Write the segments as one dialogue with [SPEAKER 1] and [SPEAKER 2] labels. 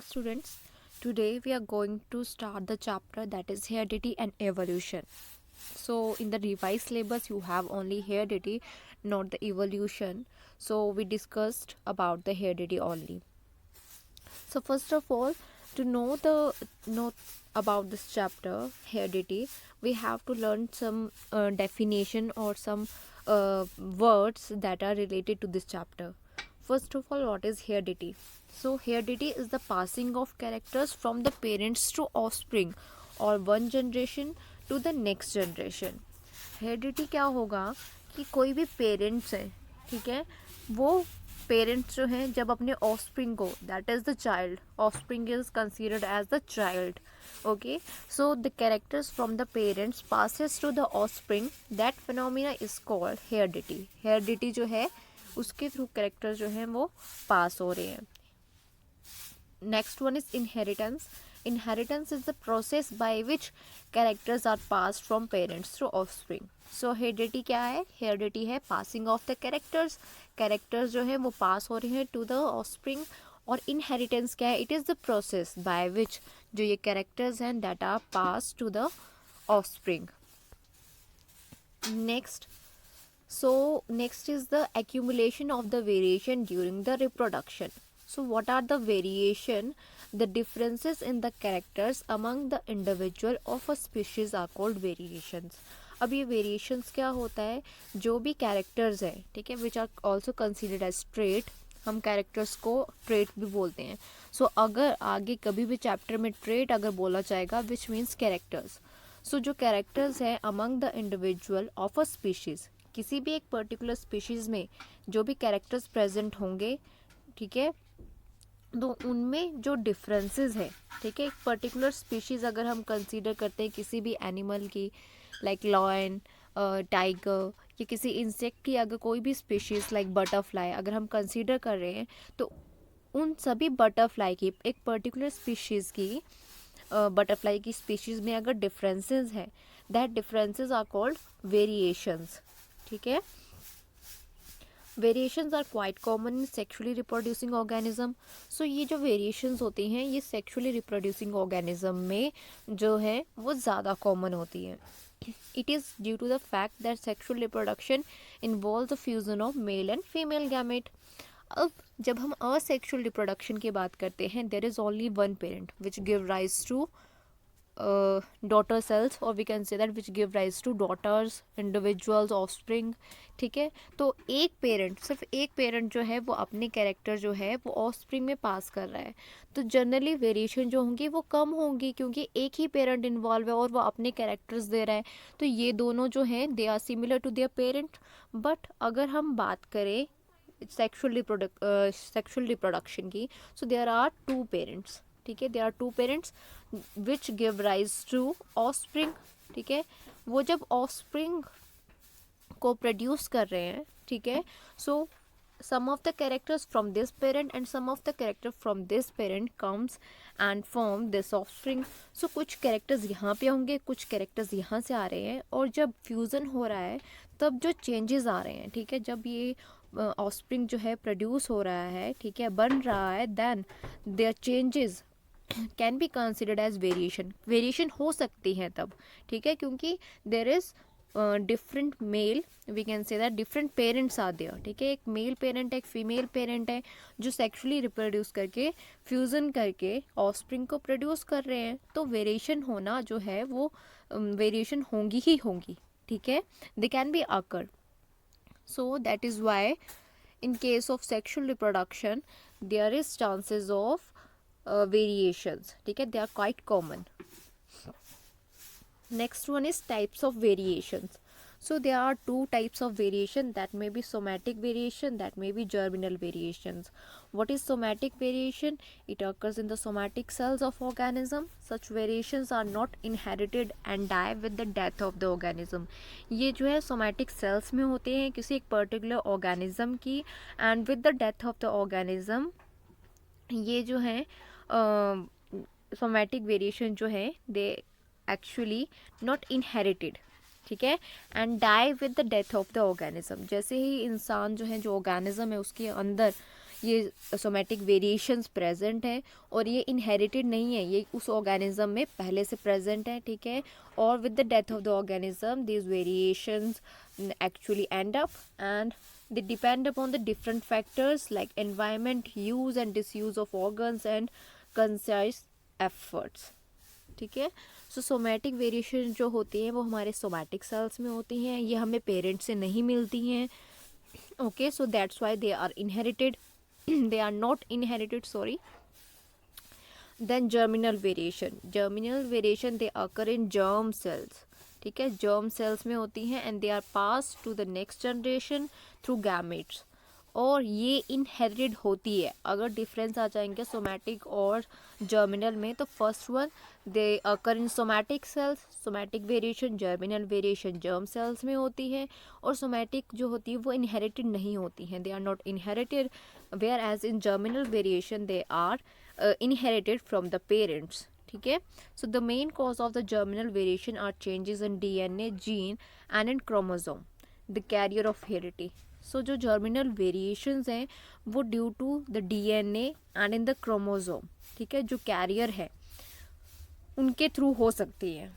[SPEAKER 1] morning, students. Today we are going to start the chapter that is heredity and evolution. So, in the revised syllabus, you have only heredity, not the evolution. So, we discussed about the heredity only. So, first of all, to know about this chapter heredity, we have to learn some definition or some words that are related to this chapter. First of all, what is heredity? So, heredity is the passing of characters from the parents to offspring or one generation to the next generation. Heredity क्या होगा कि कोई भी parents है, ठीक है, वो parents जो हैं जब अपने ऑफस्प्रिंग को, that is the child, offspring is considered as the child, okay, so the characters from the parents passes to the offspring, that phenomena is called heredity. Heredity जो है उसके थ्रू कैरेक्टर जो हैं वो पास हो रहे हैं. Next one is inheritance. Inheritance is the process by which characters are passed from parents to offspring. So heredity क्या है? Heredity है passing of the characters. Characters जो है वो pass हो रहे हैं to the offspring. और inheritance क्या है? It is the process by which जो ये characters हैं that are passed to the offspring. Next is the accumulation of the variation during the reproduction. So what are the variation? The differences in the characters among the individual of a species are called variations. अब ये variations क्या होता है? जो भी characters है, ठीक है, which are also considered as trait, हम characters को trait भी बोलते हैं. So अगर आगे कभी भी chapter में trait अगर बोला जाएगा, which means characters. So जो characters है among the individual of a species, किसी भी एक particular species में जो भी characters present होंगे, ठीक है, तो उनमें जो डिफरेंसेस है, ठीक है, एक पर्टिकुलर स्पीशीज़ अगर हम कंसीडर करते हैं किसी भी एनिमल की, लाइक लॉयन, टाइगर, या किसी इंसेक्ट की अगर कोई भी स्पीशीज़ लाइक बटरफ्लाई अगर हम कंसीडर कर रहे हैं, तो उन सभी बटरफ्लाई की एक पर्टिकुलर स्पीशीज़ की बटरफ्लाई की स्पीशीज़ में अगर डिफरेंसेस है, that differences are called variations. ठीक है, variations are quite common in sexually reproducing organism. So ये जो वेरिएशंस होती हैं ये सेक्सुअली रिप्रोड्यूसिंग ऑर्गेनिज्म में जो है वो ज़्यादा कॉमन होती हैं. It is due to the fact that sexual reproduction involve the fusion of male and female gamete. अब जब हम असेक्सुअल रिप्रोडक्शन की बात करते हैं, there is only one parent which give rise to daughter cells, और we can say that which give rise to daughters, individuals, offspring. ठीक है, तो एक पेरेंट, सिर्फ एक पेरेंट जो है वो अपने कैरेक्टर जो है वो ऑफस्प्रिंग में पास कर रहा है, तो जनरली वेरिएशन जो होंगी वो कम होंगी क्योंकि एक ही पेरेंट इन्वॉल्व है और वो अपने कैरेक्टर्स दे रहा है. तो ये दोनों जो हैं they are similar to their parent. But अगर हम बात करें सेक्सुअल रिप्रोडक्शन की, so there are two parents. ठीक है, there are two parents which give rise to offspring. ठीक है, वो जब ऑफस्प्रिंग को प्रोड्यूस कर रहे हैं, ठीक है, सो some of the characters from this parent and some of the character from this parent comes and form this offspring. so कुछ characters यहाँ पे होंगे, कुछ characters यहाँ से आ रहे हैं, और जब फ्यूज़न हो रहा है तब जो changes आ रहे हैं, ठीक है, जब ये offspring जो है प्रोड्यूस हो रहा है, ठीक है, बन रहा है, then their changes can be considered as variation. Variation हो सकती है तब, ठीक है, क्योंकि there is different male, we can say that different parents are there. ठीक है, एक मेल पेरेंट है, एक फीमेल पेरेंट है जो सेक्सुअली रिप्रोड्यूस करके फ्यूज़न करके ऑफस्प्रिंग को प्रोड्यूस कर रहे हैं. तो वेरिएशन होना जो है वो वेरिएशन होंगी ही होंगी. ठीक है, they can be occur. So that is why in case of sexual reproduction there is chances of variations. ठीक है, they are quite common. Next one is types of variations. So there are two types of variation, that may be somatic variation, that may be germinal variations. What is somatic variation? It occurs in the somatic cells of organism. Such variations are not inherited and die with the death of the organism. ये जो है somatic cells में होते हैं किसी एक particular organism की, and with the death of the organism ये जो है सोमैटिक वेरिएशन जो है दे एक्चुअली नॉट इनहेरिटेड. ठीक है, and die with the death of the organism. जैसे ही इंसान जो है, जो ऑर्गेनिज्म है उसके अंदर ये सोमैटिक वेरिएशंस प्रेजेंट हैं और ये इनहेरिटेड नहीं है, ये उस ऑर्गेनिज्म में पहले से प्रेजेंट है, ठीक है। और with the death of the organism these variations actually end up and they depend upon the different factors like environment, use and disuse of organs and conscious efforts, ठीक है। सो सोमैटिक वेरिएशन जो होती हैं वो हमारे सोमैटिक सेल्स में होती हैं, ये हमें पेरेंट से नहीं मिलती हैं, okay. So that's why they are inherited they are not inherited, sorry. Then germinal variation they occur in germ cells, ठीक है, germ cells में होती हैं and they are passed to the next generation through gametes, और ये inherited होती है। अगर डिफरेंस आ जाएंगे सोमैटिक और जर्मिनल में, तो first one they occur in somatic cells, somatic variation germinal variation germ cells में होती है, और सोमैटिक जो होती है वो इनहेरिटेड नहीं होती हैं, they are not inherited, whereas in germinal variation they are inherited from the parents, ठीक है। So the main cause of the germinal variation are changes in DNA, gene and in chromosome, the carrier of heredity. So जो germinal variations हैं वो due to the DNA and in the chromosome, ठीक है, जो career है उनके through हो सकती है।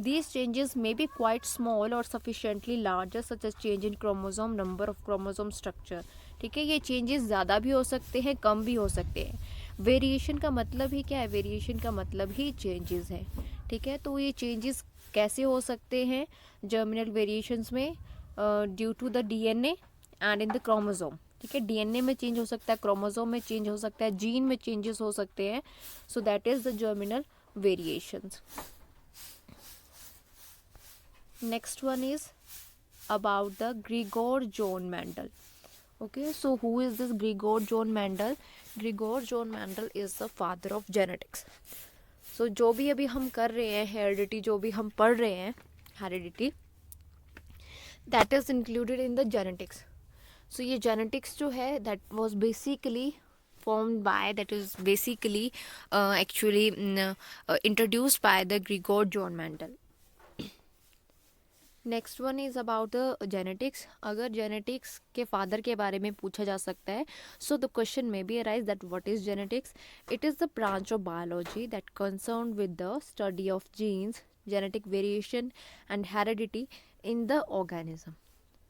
[SPEAKER 1] These changes may be quite small or sufficiently larger such as change in chromosome number of chromosome structure, ठीक है, ये चेंजेस ज़्यादा भी हो सकते हैं, कम भी हो सकते हैं। वेरिएशन का मतलब ही क्या है, वेरिएशन का मतलब ही चेंजेस है, ठीक है। तो ये चेंजेस कैसे हो सकते हैं जर्मिनल वेरिएशंस में, due to the DNA and in the chromosome, ठीक है, डीएनए में चेंज हो सकता है, क्रोमोसोम में चेंज हो सकता है, जीन में चेंजेस हो सकते हैं। So that is the germinal variations. Next one is about the Gregor John Mendel. Okay, so who is this Gregor John Mendel? Gregor John Mendel is the father of genetics. So जो भी अभी हम कर रहे हैं heredity, जो भी हम पढ़ रहे हैं heredity, that is included in the genetics. So ये genetics जो है that was basically formed by, that is basically actually introduced by the Gregor John Mendel. Next one is about the genetics. अगर जेनेटिक्स के father के बारे में पूछा जा सकता है, so the question may be arise that what is genetics. It is the branch of biology that concern with the study of genes, genetic variation and heredity in the organism,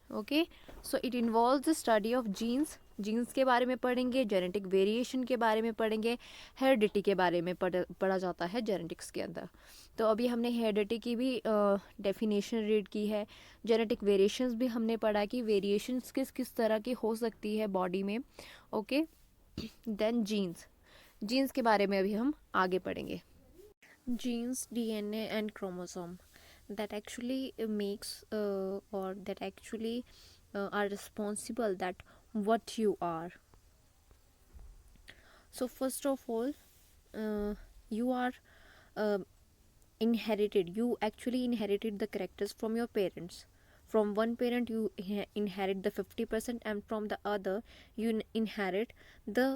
[SPEAKER 1] okay. So it involves the study of genes, genes के बारे में पढ़ेंगे, genetic variation के बारे में पढ़ेंगे, heredity के बारे में पढ़ा जाता है जेनेटिक्स के अंदर। तो अभी हमने हेरिडिटी की भी डेफिनेशन रीड की है, जेनेटिक वेरिएशंस भी हमने पढ़ा कि वेरिएशंस किस किस तरह की हो सकती है बॉडी में, ओके। देन जीन्स, जीन्स के बारे में अभी हम आगे पढ़ेंगे। Genes, DNA and chromosome that actually makes or that actually are responsible that what you are. So first of all, you are inherited, you actually inherited the characters from your parents. From one parent you inherit the 50% and from the other you inherit the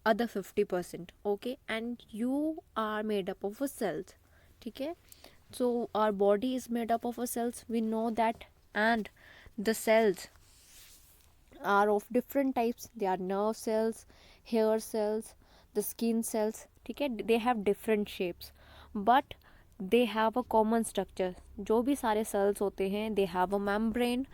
[SPEAKER 1] other 50%, okay, and you are made up of cells, ठीक है। So our body is made up of cells, we know that, and the cells are of different types. They are nerve cells, hair cells, the skin cells, ठीक है, they have different shapes but they have a common structure. जो भी सारे cells होते हैं they have a membrane,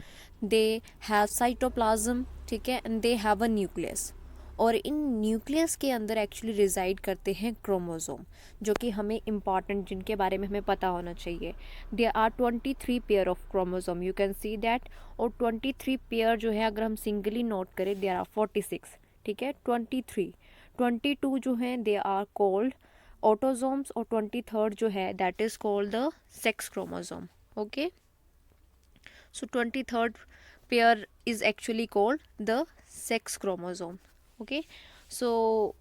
[SPEAKER 1] they have cytoplasm, ठीक है, and they have a nucleus. और इन न्यूक्लियस के अंदर एक्चुअली रिजाइड करते हैं क्रोमोसोम, जो कि हमें इम्पॉर्टेंट, जिनके बारे में हमें पता होना चाहिए। There are 23 pair of chromosome, you can see that, और 23 पेयर जो है अगर हम सिंगली नोट करें देयर आर 46, ठीक है, 23, 22 जो हैं दे आर कॉल्ड ऑटोसोम्स, और 23rd जो है that is called the sex chromosome, okay. So 23rd pair is actually called the sex chromosome, okay. So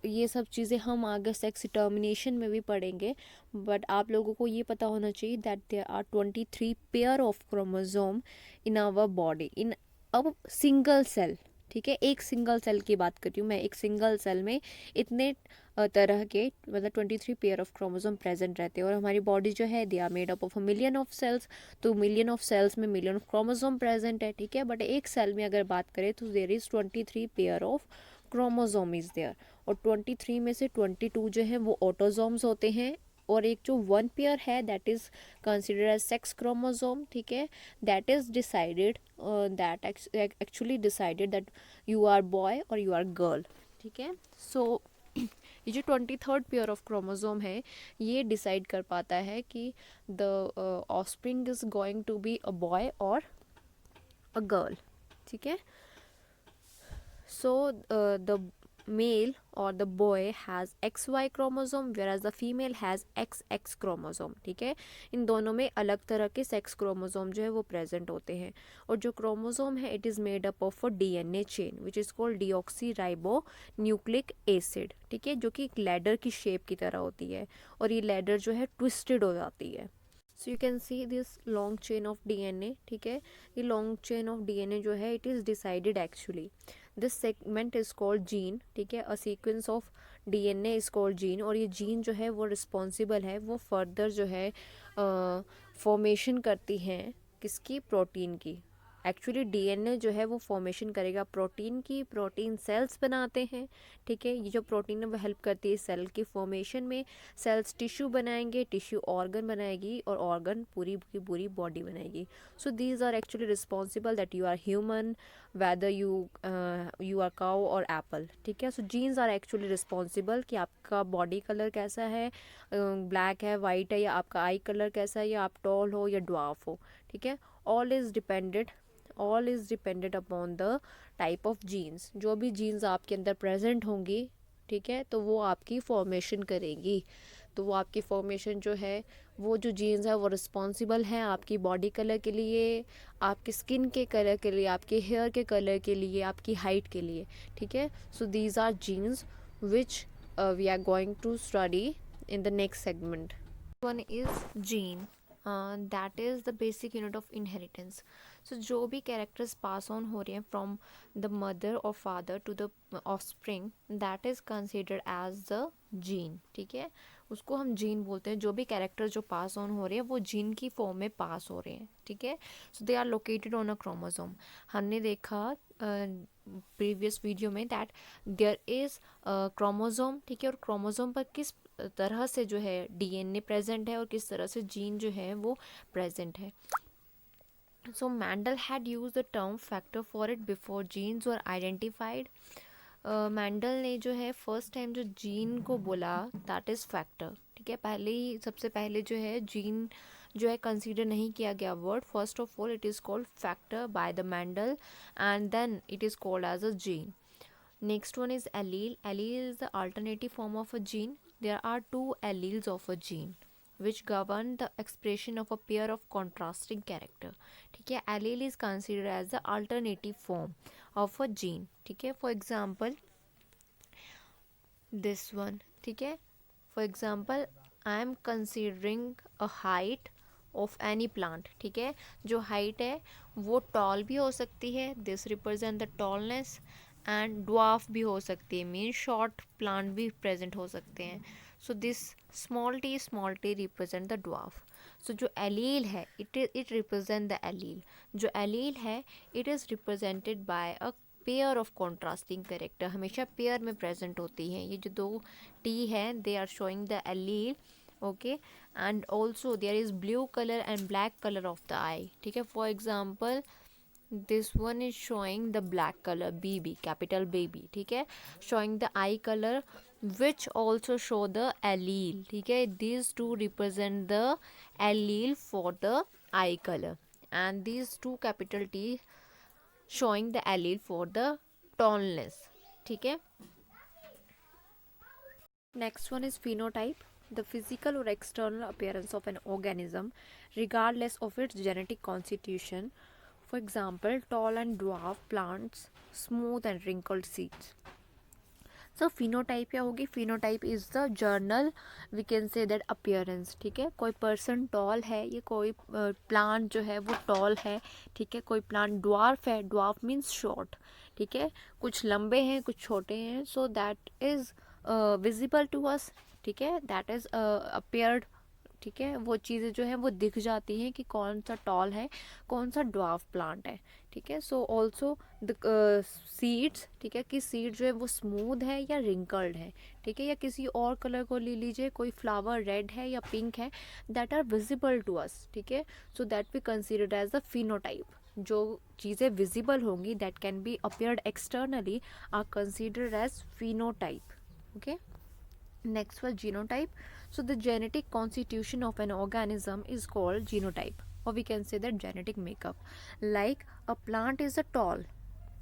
[SPEAKER 1] ये सब चीज़ें हम आगे सेक्स डिटर्मिनेशन में भी पढ़ेंगे, बट आप लोगों को ये पता होना चाहिए that there are 23 pair of chromosome in our body in a single cell, ठीक है, एक सिंगल सेल की बात कर रही हूँ मैं, एक सिंगल सेल में इतने तरह के मतलब 23 पेयर ऑफ क्रोमोसोम प्रेजेंट रहते हैं। और हमारी बॉडी जो है they are made up of a million of cells, तो मिलियन ऑफ सेल्स में मिलियन ऑफ क्रोमोसोम प्रेजेंट है, ठीक है, बट एक सेल में अगर बात करें तो there is 23 pair of chromosome is there, और 23 में से 22 जो है वो ऑटोजोम्स होते हैं, और एक जो वन पेयर है that is considered as sex chromosome, ठीक है, that is decided, that actually decided that you are boy और यू आर गर्ल, ठीक है। सो ये जो 23rd पेयर ऑफ क्रोमोसोम है ये डिसाइड कर पाता है कि the offspring is going to be a boy और अ गर्ल, ठीक है। So the male or the boy has XY chromosome whereas the female has XX chromosome, ठीक है। इन दोनों में अलग तरह के सेक्स क्रोमोसोम जो है वो प्रेजेंट होते हैं, और जो क्रोमोसोम है it is made up of a DNA chain which is called deoxy ribo nucleic acid, ठीक है, जो कि एक लैडर की शेप की तरह होती है, और ये लैडर जो है ट्विस्टेड हो जाती है। So you can see this long chain of DNA, ठीक है। ये लॉन्ग चेन ऑफ डीएनए जो है it is decided actually, this segment is called gene, ठीक है, a sequence of DNA is called gene, और ये जीन जो है वो रिस्पॉन्सिबल है, वो फर्दर जो है फॉर्मेशन करती हैं किसकी, प्रोटीन की। एक्चुअली डीएनए जो है वो फॉर्मेशन करेगा प्रोटीन की, प्रोटीन सेल्स बनाते हैं, ठीक है। ये जो प्रोटीन है वो हेल्प करती है सेल की फॉर्मेशन में, सेल्स टिश्यू बनाएंगे, टिश्यू ऑर्गन बनाएगी, और ऑर्गन पूरी की पूरी बॉडी बनाएगी। So these are actually responsible that you are human whether you are cow और एप्पल, ठीक है। So genes are actually responsible कि आपका बॉडी कलर कैसा है, ब्लैक है, वाइट है, या आपका आई कलर कैसा है, या आप टॉल हो या ड्वार्फ हो, ठीक है। All is depended upon the type of genes, जो भी जीन्स आपके अंदर प्रेजेंट होंगी, ठीक है, तो वो आपकी फॉर्मेशन करेगी, तो वो आपकी फॉर्मेशन जो है वो जो जीन्स है वो रिस्पॉन्सिबल हैं आपकी बॉडी कलर के लिए, आपके स्किन के कलर के लिए, आपके हेयर के कलर के लिए, आपकी हाइट के लिए, ठीक है। So these are genes which we are going to study in the next segment. One is gene, that is the basic unit of inheritance. So जो भी कैरेक्टर्स पास ऑन हो रहे हैं फ्रॉम द मदर और father to the offspring that is considered as the gene, ठीक है, उसको हम जीन बोलते हैं। जो भी कैरेक्टर जो पास ऑन हो रहे हैं वो जीन की फॉर्म में पास हो रहे हैं, ठीक है। So they are located on a chromosome. हमने देखा प्रीवियस वीडियो में दैट देयर इज़ क्रोमोसोम, ठीक है, और क्रोमोसोम पर किस तरह से जो है डीएनए प्रेजेंट है और किस तरह से जीन जो है वो प्रेजेंट है। So Mendel had use the term factor for it before genes were identified. Mendel ने जो है फर्स्ट टाइम जो जीन को बोला दैट इज़ फैक्टर, ठीक है। पहले ही सबसे पहले जो है जीन जो है कंसीडर नहीं किया गया word, first of all it is called factor by the Mendel and then it is called as a gene. Next one is allele. Allele is the alternative form of a gene. There are two alleles of a gene which govern the expression of a pair of contrasting character. ठीक है, allele is considered as the alternative form of a gene. ठीक है, for example this one. ठीक है, for example I am considering a height of any plant, ठीक है, जो height है वो टॉल भी हो सकती है, this represent the tallness, and dwarf भी हो सकती है, मीन शॉर्ट प्लांट भी प्रेजेंट हो सकते हैं। So this small T represent the dwarf. So जो एलील है इट रिप्रेजेंट द एलील, जो एलील है it is represented by a pair of contrasting character, हमेशा पेयर में प्रेजेंट होती हैं। ये जो दो टी है they are showing the allele, okay, and also there is blue color and black color of the eye, ठीक है। for example this one is showing the black color BB, capital baby, ठीक है, showing the eye color which also show the allele, ठीक है, these two represent the allele for the eye color, and these two capital T showing the allele for the tallness, ठीक है। next one is phenotype, the physical or external appearance of an organism regardless of its genetic constitution. For example, tall and dwarf plants, smooth and wrinkled seeds. So phenotype क्या होगी, phenotype is the journal we can say that appearance, ठीक है। कोई person tall है, ये कोई plant जो है वो tall है, ठीक है, कोई plant dwarf है, dwarf means short, ठीक है, कुछ लंबे हैं कुछ छोटे हैं, so that is visible to us, ठीक है, that is appeared, ठीक है, वो चीज़ें जो है वो दिख जाती हैं कि कौन सा टॉल है, कौन सा ड्वार्फ प्लांट है। ठीक है, सो ऑल्सो द सीड्स, ठीक है, कि सीड जो है वो स्मूथ है या रिंकल्ड है, ठीक है, या किसी और कलर को ले लीजिए, कोई फ्लावर रेड है या पिंक है, that are visible to us. ठीक है, so that we consider as the phenotype. जो चीज़ें विजिबल होंगी that can be appeared externally are considered as phenotype. Okay, next was genotype. So the genetic constitution of an organism is called genotype, or we can say that genetic makeup. Like a plant is a tall,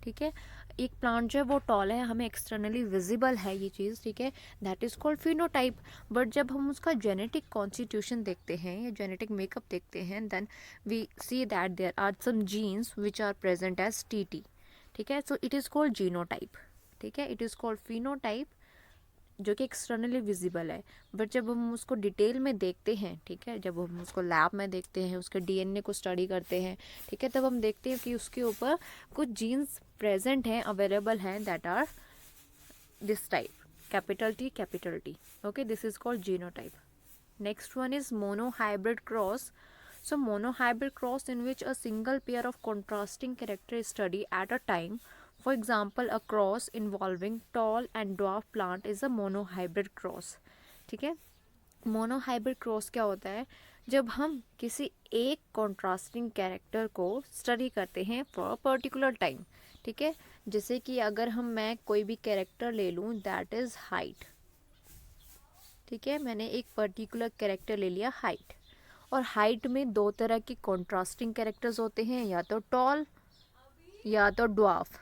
[SPEAKER 1] ठीक है, एक plant जो है वो toll है, हमें externally visible है ये चीज़, ठीक है, that is called phenotype. But जब हम उसका जेनेटिक कॉन्स्टिट्यूशन देखते हैं या जेनेटिक मेकअप देखते हैं, then we see that there are some genes which are present as T. ठीक है, so it is called genotype. ठीक है, इट इज़ कॉल्ड फिनोटाइप, जो कि एक्सटर्नली विजिबल है। बट जब हम उसको डिटेल में देखते हैं, ठीक है, जब हम उसको लैब में देखते हैं, उसके डीएनए को स्टडी करते हैं, ठीक है, तब हम देखते हैं कि उसके ऊपर कुछ जीन्स प्रेजेंट हैं, अवेलेबल हैं, that are this type, capital T. Okay, this is called genotype. Next one is monohybrid cross. So monohybrid cross in which a single pair of contrasting character is studied at a time. For example, a cross involving tall and dwarf plant is a monohybrid cross. ठीक है, monohybrid cross क्या होता है? जब हम किसी एक contrasting character को स्टडी करते हैं फॉर अ पर्टिकुलर टाइम। ठीक है, जैसे कि अगर मैं कोई भी कैरेक्टर ले लूँ दैट इज़ हाइट। ठीक है, मैंने एक पर्टिकुलर कैरेक्टर ले लिया हाइट, और हाइट में दो तरह की कॉन्ट्रास्टिंग कैरेक्टर्स होते हैं, या तो टॉल या तो ड्वार्फ।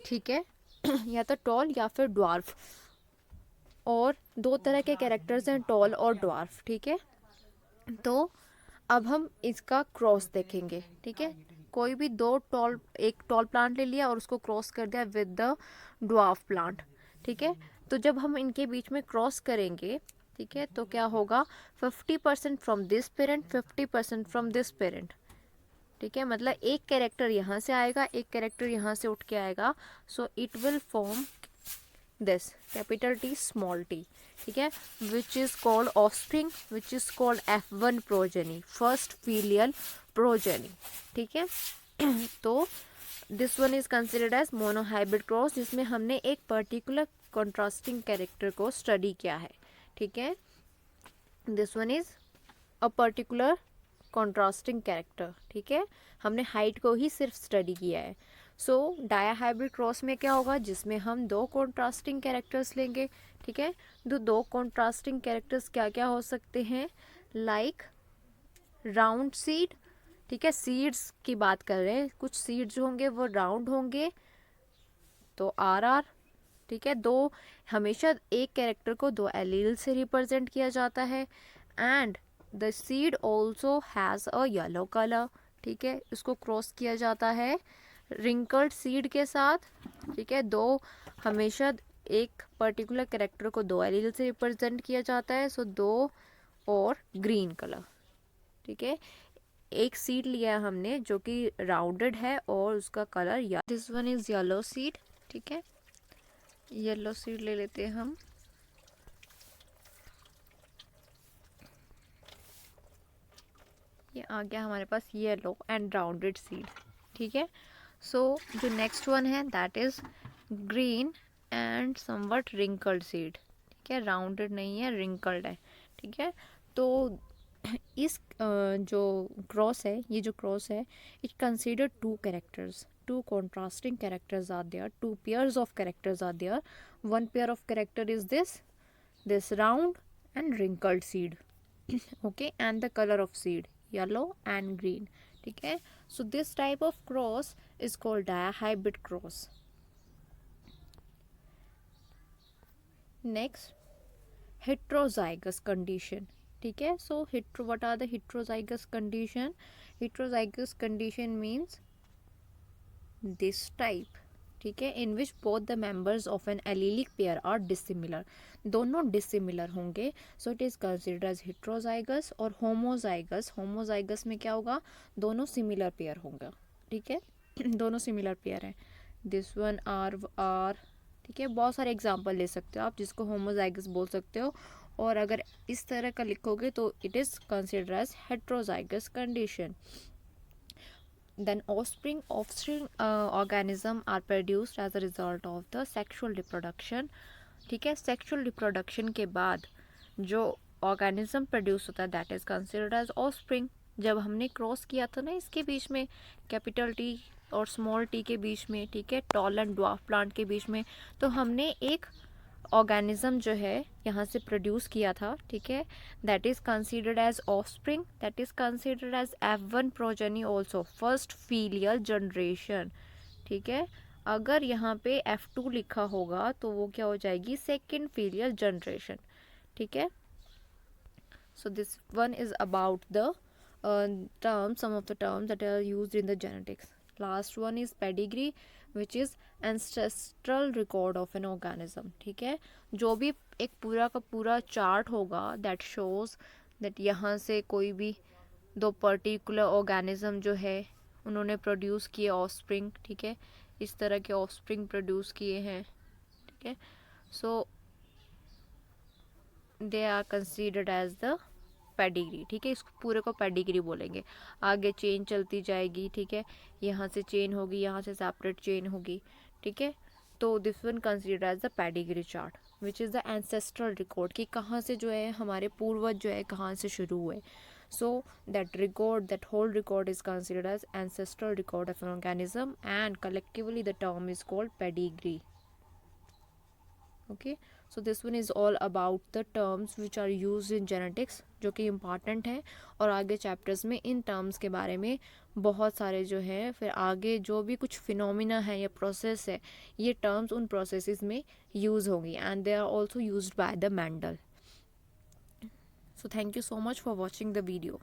[SPEAKER 1] ठीक है, या तो टॉल या फिर ड्वार्फ, और दो तरह के कैरेक्टर्स हैं, टॉल और ड्वार्फ। ठीक है, तो अब हम इसका क्रॉस देखेंगे। ठीक है, कोई भी एक टॉल प्लांट ले लिया और उसको क्रॉस कर दिया विद द ड्वार्फ प्लांट। ठीक है, तो जब हम इनके बीच में क्रॉस करेंगे, ठीक है, तो क्या होगा, 50% from this parent, 50% from this parent. ठीक है, मतलब एक कैरेक्टर यहाँ से आएगा, एक कैरेक्टर यहाँ से उठ के आएगा, so it will form this capital T small T. ठीक है, which is called offspring, which is called F1 progeny, first filial progeny. ठीक है, तो this one is considered as monohybrid cross, जिसमें हमने एक पर्टिकुलर कॉन्ट्रास्टिंग कैरेक्टर को study किया है। ठीक है, this one is a particular contrasting character. ठीक है, हमने हाइट को ही सिर्फ स्टडी किया है। सो डायाहाइब्रिड क्रॉस में क्या होगा, जिसमें हम दो कॉन्ट्रास्टिंग कैरेक्टर्स लेंगे। ठीक है, दो कॉन्ट्रास्टिंग कैरेक्टर्स क्या क्या हो सकते हैं, लाइक राउंड सीड। ठीक है, सीड्स की बात कर रहे हैं, कुछ सीड्स जो होंगे वो राउंड होंगे, तो RR। ठीक है, हमेशा एक कैरेक्टर को दो एलील से रिप्रेजेंट किया जाता है, and the seed also has a yellow colour. ठीक है, इसको क्रॉस किया जाता है रिंकल्ड सीड के साथ। ठीक है, हमेशा एक पर्टिकुलर कैरेक्टर को दो एलील से रिप्रेजेंट किया जाता है, सो दो और ग्रीन कलर। ठीक है, एक सीड लिया है हमने जो कि राउंडेड है और उसका कलर या this one is yellow seed. ठीक है, येलो सीड ले लेते हैं हम। ये आ गया हमारे पास येलो एंड राउंडेड सीड। ठीक है, सो जो नेक्स्ट वन है that is green and somewhat wrinkled seed. ठीक है, राउंडेड नहीं है, रिंकल्ड है। ठीक है, तो इस जो क्रॉस है, ये जो क्रॉस है, it consider two characters, two contrasting characters are there, two pairs of characters are there. One pair of character is this round and wrinkled seed. Okay, and the color of seed yellow and green. ठीक है, so this type of cross is called dihybrid cross. Next, heterozygous condition. ठीक है, so what are the heterozygous condition? Heterozygous condition means this type. ठीक है, in which both the members of an allelic pair are dissimilar. दोनों dissimilar होंगे, so it is considered as heterozygous. और homozygous में क्या होगा, दोनों similar pair होंगे। ठीक है, दोनों similar pair हैं, this one R। ठीक है, बहुत सारे एग्जाम्पल ले सकते हो आप जिसको होमोजाइगस बोल सकते हो, और अगर इस तरह का लिखोगे तो it is considered as heterozygous condition. Then offspring organism are produced as a result of the sexual reproduction. ठीक है, सेक्सुअल रिप्रोडक्शन के बाद जो ऑर्गेनिज्म प्रोड्यूस होता है that is considered as offspring. जब हमने क्रॉस किया था ना इसके बीच में, कैपिटल टी और स्मॉल टी के बीच में, ठीक है, टॉल एंड ड्वार्फ प्लांट के बीच में, तो हमने एक ऑर्गेनिज्म जो है यहाँ से प्रोड्यूस किया था. ठीक है, that is considered as offspring, that is considered as F1 progeny also, first filial generation. ठीक है, अगर यहाँ पे F2 लिखा होगा तो वो क्या हो जाएगी, सेकेंड फीलियल जनरेशन. ठीक है, so this one is about the terms, some of the terms that are used in the genetics. Last one is pedigree, which is ancestral record of an organism. ठीक है, जो भी एक पूरा का पूरा चार्ट होगा that shows that यहाँ से कोई भी दो पर्टिकुलर ऑर्गेनिज्म जो है उन्होंने प्रोड्यूस किए ऑफस्प्रिंग. ठीक है, इस तरह के ऑफस्प्रिंग प्रोड्यूस किए हैं. ठीक है, so they are considered as the pedigree. ठीक है, इसको पूरे को पेडिग्री बोलेंगे. आगे चेन चलती जाएगी. ठीक है, यहाँ से चेन होगी, यहाँ से सेपरेट चेन होगी. ठीक है, तो this one considered as the pedigree chart which is the ancestral record, कि कहाँ से जो है हमारे पूर्वज जो है कहाँ से शुरू हुए. So that record, that whole record is considered as ancestral record of an organism, and collectively the term is called pedigree. Okay, so this one is all about the terms which are used in genetics, जो कि important है. और आगे chapters में in terms के बारे में बहुत सारे जो हैं, फिर आगे जो भी कुछ फिनोमिना है या प्रोसेस है, ये टर्म्स उन प्रोसेसेस में यूज़ होंगी, and they are also used by the Mendel. So thank you so much for watching the video.